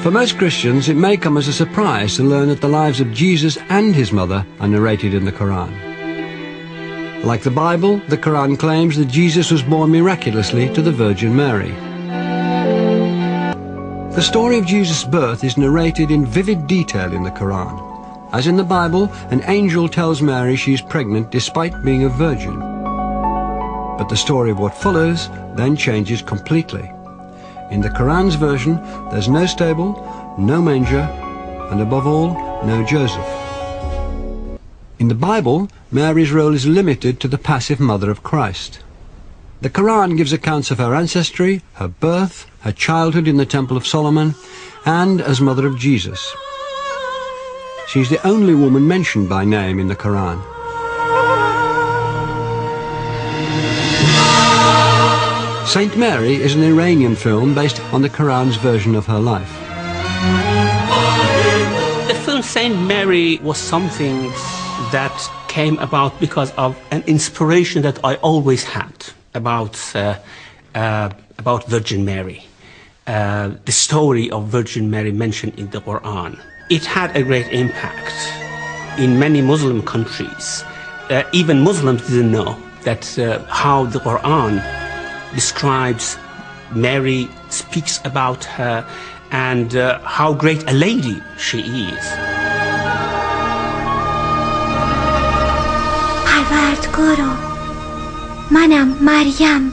For most Christians, it may come as a surprise to learn that the lives of Jesus and his mother are narrated in the Quran. Like the Bible, the Quran claims that Jesus was born miraculously to the Virgin Mary. The story of Jesus' birth is narrated in vivid detail in the Quran. As in the Bible, an angel tells Mary she is pregnant despite being a virgin. But the story of what follows then changes completely. In the Quran's version, there's no stable, no manger, and above all, no Joseph. In the Bible, Mary's role is limited to the passive mother of Christ. The Quran gives accounts of her ancestry, her birth, her childhood in the Temple of Solomon, and as mother of Jesus. She's the only woman mentioned by name in the Quran. Saint Mary is an Iranian film based on the Quran's version of her life. The film Saint Mary was something that came about because of an inspiration that I always had about Virgin Mary, the story of Virgin Mary mentioned in the Quran. It had a great impact in many Muslim countries. Even Muslims didn't know that how the Quran describes Mary, speaks about her, and how great a lady she is. پروردگارا منم مریم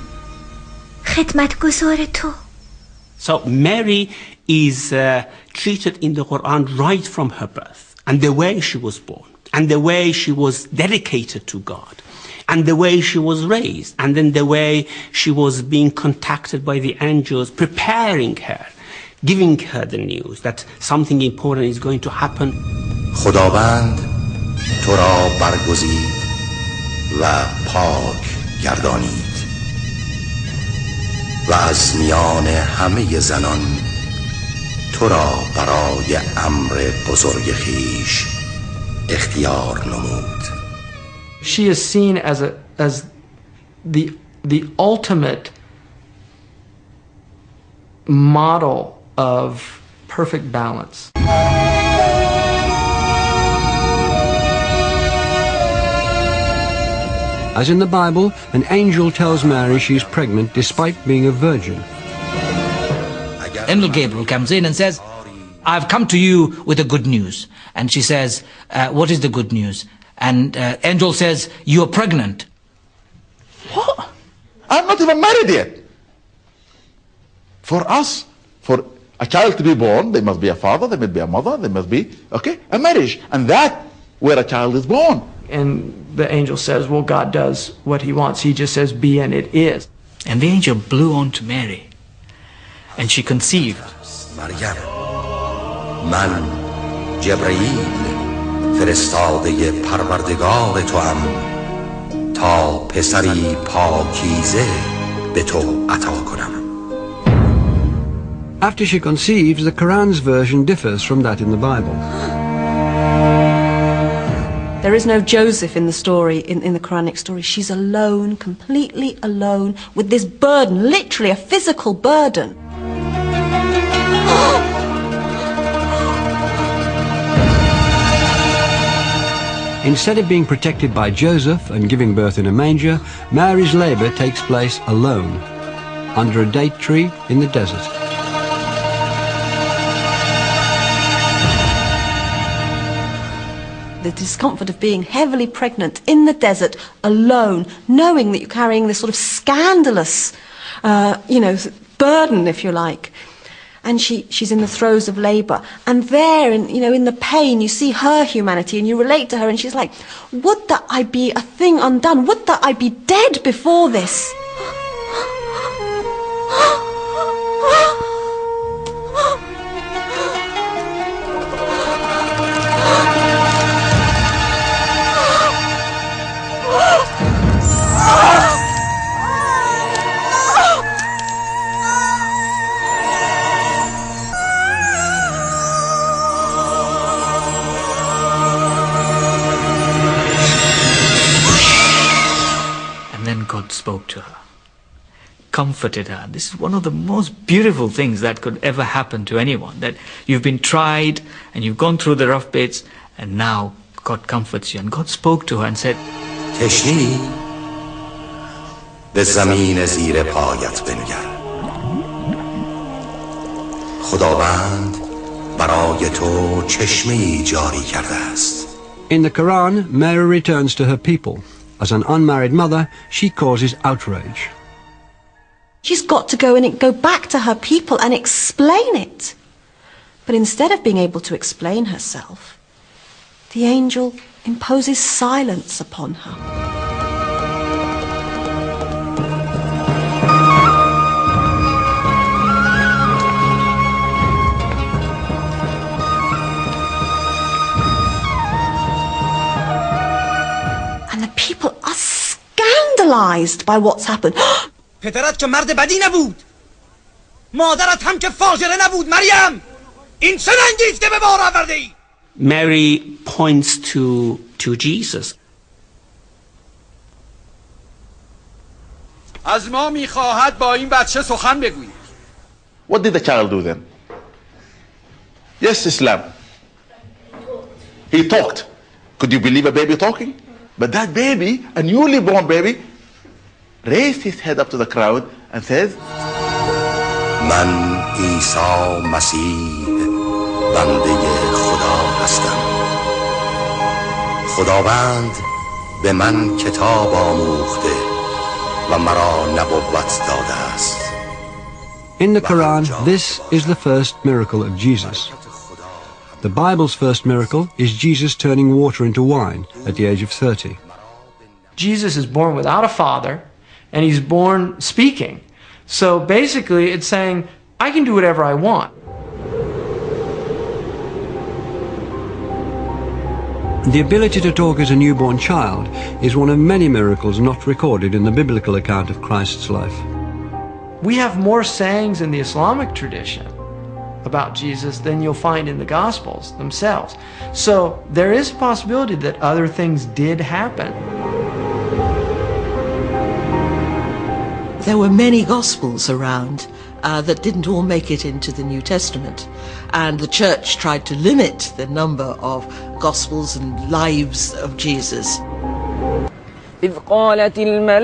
خدمتگزار تو. So Mary is treated in the Quran right from her birth, and the way she was born, and the way she was dedicated to God, and the way she was raised, and then the way she was being contacted by the angels, preparing her, giving her the news that something important is going to happen. خداوند تو را برگزید و پاک گردانید و از میان همه زنان تو را برای امر بزرگ خویش اختیار نمود. She is seen as the ultimate model of perfect balance. As in the Bible, an angel tells Mary she's pregnant despite being a virgin. Angel Gabriel comes in and says, I've come to you with the good news. And she says, what is the good news? And angel says, you're pregnant. What? I'm not even married yet. For us, for a child to be born, there must be a father, there must be a mother, there must be, a marriage. And that's where a child is born. And the angel says, well, God does what he wants. He just says, be, and it is. And the angel blew on to Mary, and she conceived. مریم من جبرئیل فرستاده پروردگار تو ام تا پسری پاکیزه به تو عطا کنم. After she conceives, the Quran's version differs from that in the Bible. There is no Joseph in the story, in the Quranic story. She's alone, completely alone, with this burden, literally a physical burden. Instead of being protected by Joseph and giving birth in a manger, Mary's labor takes place alone, under a date tree in the desert. The discomfort of being heavily pregnant in the desert, alone, knowing that you're carrying this sort of scandalous, burden, if you like. And she's in the throes of labour. And there, in the pain, you see her humanity and you relate to her, and she's like, would that I be a thing undone? Would that I be dead before this? God spoke to her. comforted her. This is one of the most beautiful things that could ever happen to anyone, that you've been tried and you've gone through the rough bits, and now God comforts you. And God spoke to her and said, تشنی به زمین زیر پایت بنگر خداوند برای تو چشمه‌ای جاری کرده است. In the Quran, Mary returns to her people. As an unmarried mother, she causes outrage. She's got to go back to her people and explain it. But instead of being able to explain herself, the angel imposes silence upon her. And the people are scandalized by what's happened. پدرت که مرد بدی نبود، مادرت هم که فاجره نبود. مریم، این چه رنگی است که به بار آورده ای؟ Mary points to Jesus. از ما میخواهد با این بچه سخن بگویی. What did the child do then? Yes, Islam. He talked. Could you believe a baby talking? But that baby, a newly born baby, raised his head up to the crowd and says, من عیسی مسیح بنده خدا هستم. خداوند به من کتاب آموخته و مرا نبوت داده است. In the Quran, this is the first miracle of Jesus. The Bible's first miracle is Jesus turning water into wine at the age of 30. Jesus is born without a father, and he's born speaking. So basically it's saying, I can do whatever I want. The ability to talk as a newborn child is one of many miracles not recorded in the biblical account of Christ's life. We have more sayings in the Islamic tradition about Jesus than you'll find in the Gospels themselves. So there is a possibility that other things did happen. There were many Gospels around that didn't all make it into the New Testament. And the church tried to limit the number of Gospels and lives of Jesus. إذ قالت الملائكة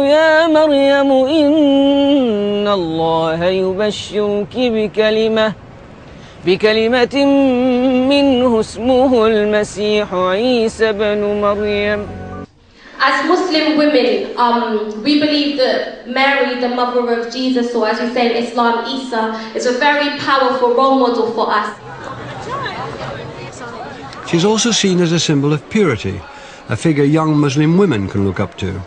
يا مريم إن الله يبشرك بكلمة منه اسمه المسيح عيسى بن مريم. As Muslim women, we believe that Mary, the mother of Jesus, or as we say in Islam, Isa, is a very powerful role model for us. She's also seen as a symbol of purity, a figure young Muslim women can look up to.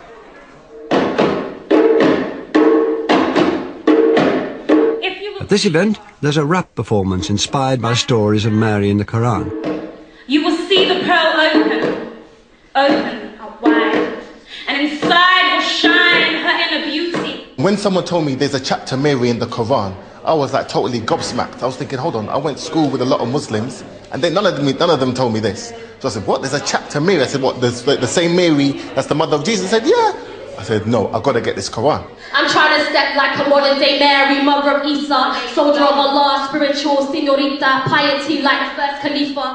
At this event, there's a rap performance inspired by stories of Mary in the Quran. You will see the pearl open wide, and inside will shine her inner beauty. When someone told me there's a chapter Mary in the Quran, I was like totally gobsmacked. I was thinking, hold on, I went to school with a lot of Muslims, and then none of them told me this. So I said, what? There's a chapter Mary? I said, what? There's the same Mary that's the mother of Jesus? I said, yeah. I said, no, I've got to get this Quran. I'm trying to step like a modern day Mary, mother of Isa, soldier of Allah, spiritual señorita, piety like the first Khalifa.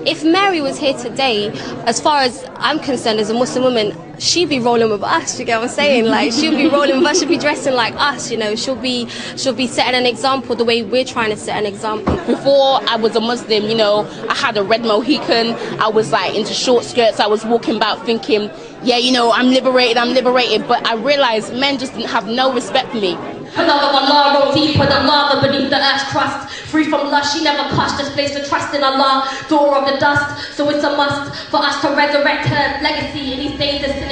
If Mary was here today, as far as I'm concerned as a Muslim woman, she'd be rolling with us, you get what I'm saying? Like, she'll be rolling with us, she'll be dressing like us, you know, she'll be setting an example the way we're trying to set an example. Before I was a Muslim, you know, I had a red Mohican, I was like into short skirts, I was walking about thinking, yeah, you know, I'm liberated, but I realized men just didn't have no respect for me. Her love of Allah rolled deeper than lava beneath the earth's crust. Free from lust, she never crushed, just placed her trust in Allah, daughter of the dust. So it's a must for us to resurrect her legacy in these days of sin.